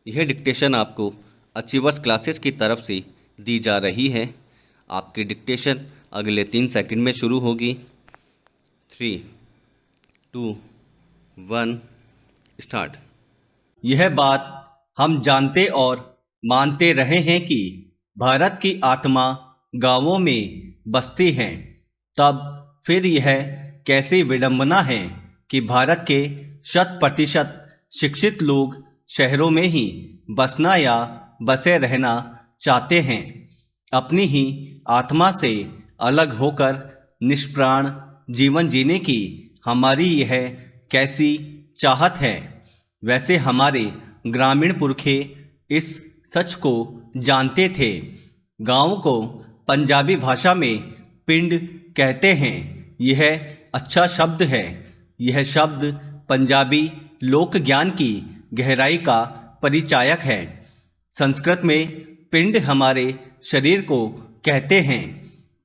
यह डिक्टेशन आपको achievers classes की तरफ से दी जा रही है। आपकी डिक्टेशन अगले 3 सेकंड में शुरू होगी। 3, 2, 1 स्टार्ट। यह बात हम जानते और मानते रहे हैं कि भारत की आत्मा गांवों में बसती है। तब फिर यह कैसी विडंबना है कि भारत के 100% शिक्षित लोग शहरों में ही बसना या बसे रहना चाहते हैं। अपनी ही आत्मा से अलग होकर निष्प्राण जीवन जीने की हमारी यह कैसी चाहत है। वैसे हमारे ग्रामीण पुरखे इस सच को जानते थे। गांव को पंजाबी भाषा में पिंड कहते हैं। यह अच्छा शब्द है। यह शब्द पंजाबी लोक ज्ञान की गहराई का परिचायक है। संस्कृत में पिंड हमारे शरीर को कहते हैं।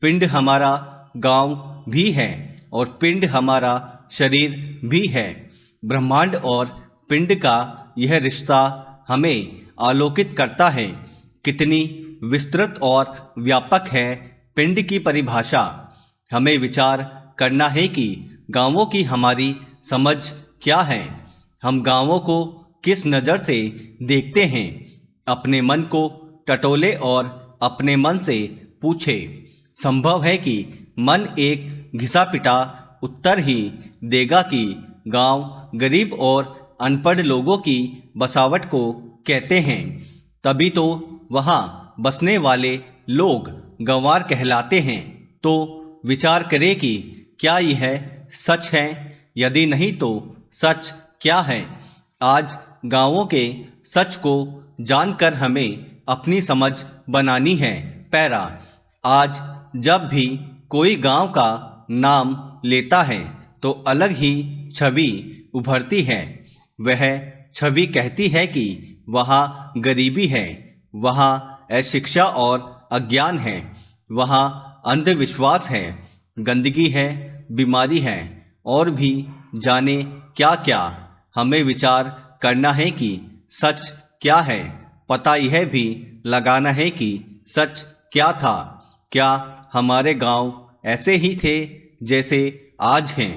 पिंड हमारा गांव भी है और पिंड हमारा शरीर भी है। ब्रह्मांड और पिंड का यह रिश्ता हमें आलोकित करता है। कितनी विस्तृत और व्यापक है पिंड की परिभाषा। हमें विचार करना है कि गांवों की हमारी समझ क्या है। हम गांवों को किस नज़र से देखते हैं। अपने मन को टटोले और अपने मन से पूछे। संभव है कि मन एक घिसा पिटा उत्तर ही देगा कि गांव गरीब और अनपढ़ लोगों की बसावट को कहते हैं। तभी तो वहाँ बसने वाले लोग गंवार कहलाते हैं। तो विचार करें कि क्या यह सच है। यदि नहीं तो सच क्या है। आज गांवों के सच को जानकर हमें अपनी समझ बनानी है। पैरा। आज जब भी कोई गांव का नाम लेता है तो अलग ही छवि उभरती है। वह छवि कहती है कि वहाँ गरीबी है, वहाँ अशिक्षा और अज्ञान है, वहाँ अंधविश्वास है, गंदगी है, बीमारी है और भी जाने क्या क्या। हमें विचार करना है कि सच क्या है। पता यह भी लगाना है कि सच क्या था। क्या हमारे गांव ऐसे ही थे जैसे आज हैं।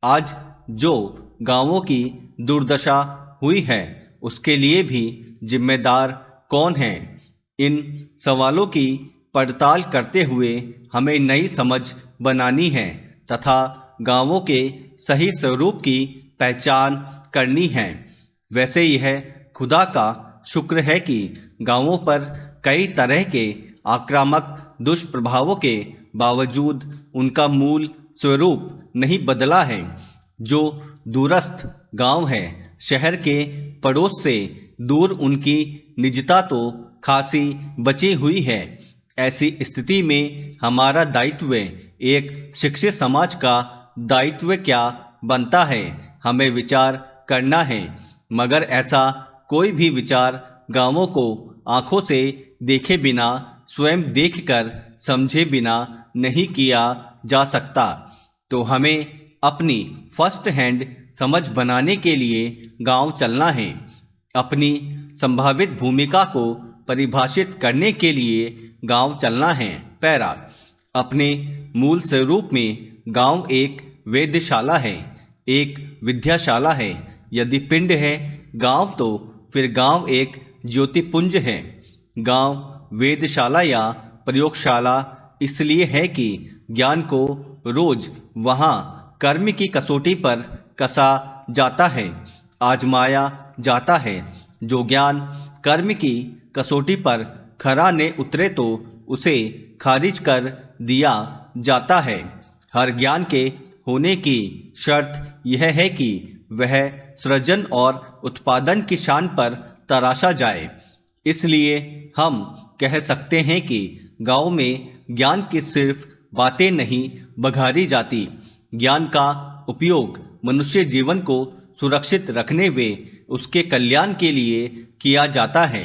आज जो गांवों की दुर्दशा हुई है उसके लिए भी जिम्मेदार कौन है। इन सवालों की पड़ताल करते हुए हमें नई समझ बनानी है तथा गांवों के सही स्वरूप की पहचान करनी है। वैसे यह खुदा का शुक्र है कि गांवों पर कई तरह के आक्रामक दुष्प्रभावों के बावजूद उनका मूल स्वरूप नहीं बदला है। जो दूरस्थ गांव है, शहर के पड़ोस से दूर, उनकी निजता तो खासी बची हुई है। ऐसी स्थिति में हमारा दायित्व, एक शिक्षित समाज का दायित्व क्या बनता है, हमें विचार करना है। मगर ऐसा कोई भी विचार गांवों को आंखों से देखे बिना, स्वयं देखकर समझे बिना नहीं किया जा सकता। तो हमें अपनी फर्स्ट हैंड समझ बनाने के लिए गांव चलना है। अपनी संभावित भूमिका को परिभाषित करने के लिए गांव चलना है। पैरा। अपने मूल स्वरूप में गांव एक वेधशाला है, एक विद्याशाला है। यदि पिंड है गांव तो फिर गांव एक ज्योतिपुंज है। गांव वेधशाला या प्रयोगशाला इसलिए है कि ज्ञान को रोज वहाँ कर्म की कसौटी पर कसा जाता है, आजमाया जाता है। जो ज्ञान कर्म की कसौटी पर खरा न उतरे तो उसे खारिज कर दिया जाता है। हर ज्ञान के होने की शर्त यह है कि वह सृजन और उत्पादन की शान पर तराशा जाए। इसलिए हम कह सकते हैं कि गांव में ज्ञान की सिर्फ बातें नहीं बघारी जाती। ज्ञान का उपयोग मनुष्य जीवन को सुरक्षित रखने व उसके कल्याण के लिए किया जाता है।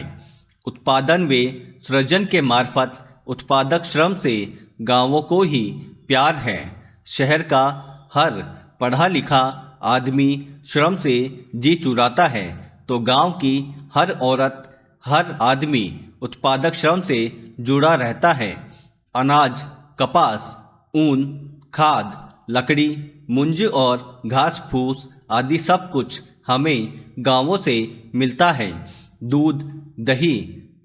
उत्पादन व सृजन के मार्फत उत्पादक श्रम से गांवों को ही प्यार है। शहर का हर पढ़ा लिखा आदमी श्रम से जी चुराता है तो गांव की हर औरत, हर आदमी उत्पादक श्रम से जुड़ा रहता है। अनाज, कपास, ऊन, खाद, लकड़ी, मुंज और घास फूस आदि सब कुछ हमें गांवों से मिलता है। दूध, दही,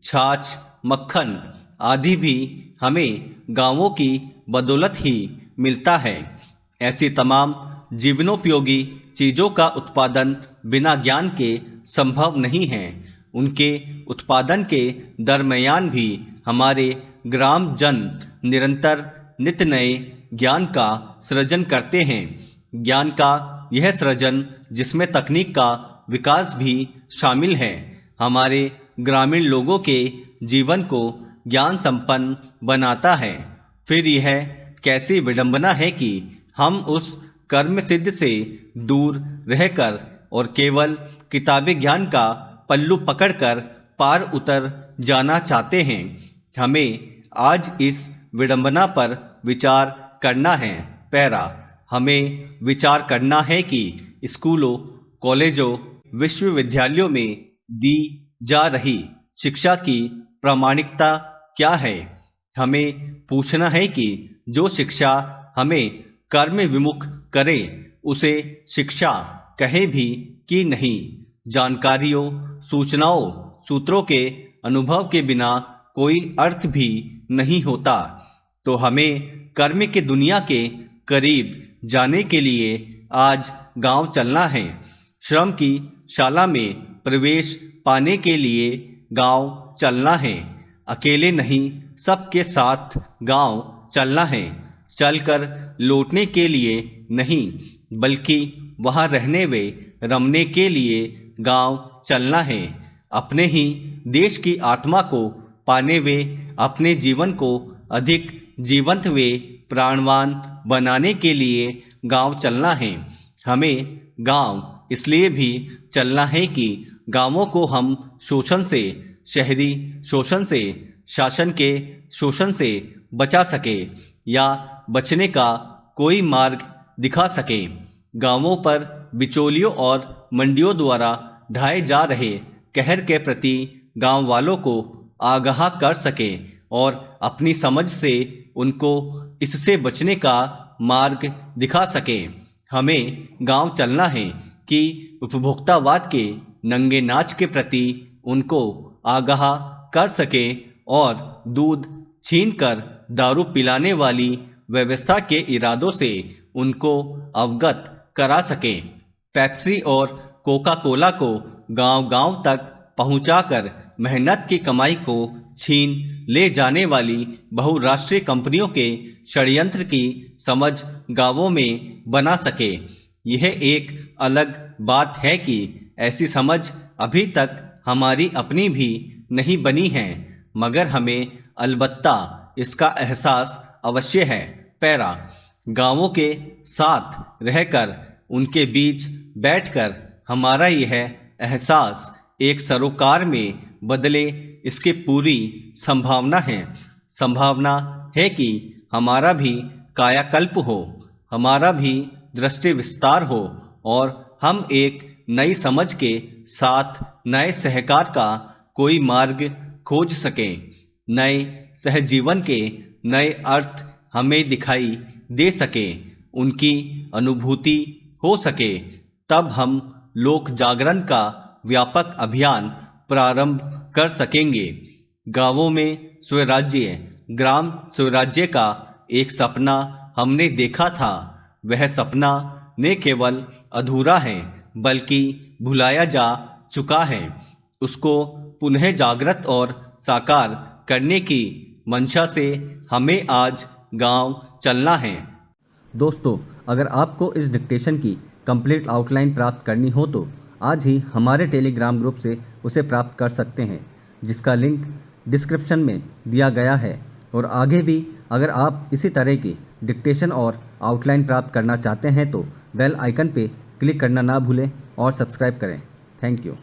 छाछ, मक्खन आदि भी हमें गांवों की बदौलत ही मिलता है। ऐसी तमाम जीवनोपयोगी चीज़ों का उत्पादन बिना ज्ञान के संभव नहीं है। उनके उत्पादन के दरमियान भी हमारे ग्राम जन निरंतर नित्य नए ज्ञान का सृजन करते हैं। ज्ञान का यह सृजन, जिसमें तकनीक का विकास भी शामिल है, हमारे ग्रामीण लोगों के जीवन को ज्ञान संपन्न बनाता है। फिर यह कैसी विडंबना है कि हम उस कर्म सिद्ध से दूर रहकर और केवल किताबी ज्ञान का पल्लू पकड़कर पार उतर जाना चाहते हैं। हमें आज इस विडंबना पर विचार करना है। पैरा, हमें विचार करना है कि स्कूलों, कॉलेजों, विश्वविद्यालयों में दी जा रही शिक्षा की प्रामाणिकता क्या है। हमें पूछना है कि जो शिक्षा हमें कर्म विमुख करे उसे शिक्षा कहे भी कि नहीं। जानकारियों, सूचनाओं, सूत्रों के अनुभव के बिना कोई अर्थ भी नहीं होता। तो हमें कर्म की दुनिया के करीब जाने के लिए आज गांव चलना है। श्रम की शाला में प्रवेश पाने के लिए गांव चलना है। अकेले नहीं, सबके साथ गांव चलना है। चलकर लौटने के लिए नहीं, बल्कि वहां रहने व रमने के लिए गांव चलना है। अपने ही देश की आत्मा को पाने व अपने जीवन को अधिक जीवंत व प्राणवान बनाने के लिए गांव चलना है। हमें गांव इसलिए भी चलना है कि गांवों को हम शोषण से, शहरी शोषण से, शासन के शोषण से बचा सके या बचने का कोई मार्ग दिखा सके। गांवों पर बिचौलियों और मंडियों द्वारा ढाए जा रहे कहर के प्रति गांव वालों को आगाह कर सके और अपनी समझ से उनको इससे बचने का मार्ग दिखा सके। हमें गांव चलना है कि उपभोक्तावाद के नंगे नाच के प्रति उनको आगाह कर सके और दूध छीनकर दारू पिलाने वाली व्यवस्था के इरादों से उनको अवगत करा सके। पेप्सी और कोका कोला को गांव-गांव तक पहुंचाकर मेहनत की कमाई को छीन ले जाने वाली बहुराष्ट्रीय कंपनियों के षड्यंत्र की समझ गांवों में बना सके। यह एक अलग बात है कि ऐसी समझ अभी तक हमारी अपनी भी नहीं बनी है, मगर हमें अलबत्ता इसका एहसास अवश्य है। पैरा, गांवों के साथ रहकर उनके बीच बैठकर हमारा यह एहसास एक सरोकार में बदले, इसकी पूरी संभावना है। संभावना है कि हमारा भी कायाकल्प हो, हमारा भी दृष्टि विस्तार हो और हम एक नई समझ के साथ नए सहकार का कोई मार्ग खोज सकें। नए सहजीवन के नए अर्थ हमें दिखाई दे सके, उनकी अनुभूति हो सके। तब हम लोक जागरण का व्यापक अभियान प्रारंभ कर सकेंगे। गांवों में स्वराज्य, ग्राम स्वराज्य का एक सपना हमने देखा था। वह सपना न केवल अधूरा है बल्कि भुलाया जा चुका है। उसको पुनः जागृत और साकार करने की मंशा से हमें आज गांव चलना है। दोस्तों, अगर आपको इस डिक्टेशन की कंप्लीट आउटलाइन प्राप्त करनी हो तो आज ही हमारे टेलीग्राम ग्रुप से उसे प्राप्त कर सकते हैं, जिसका लिंक डिस्क्रिप्शन में दिया गया है। और आगे भी अगर आप इसी तरह की डिक्टेशन और आउटलाइन प्राप्त करना चाहते हैं तो बेल आइकन पे क्लिक करना ना भूलें और सब्सक्राइब करें। Thank you.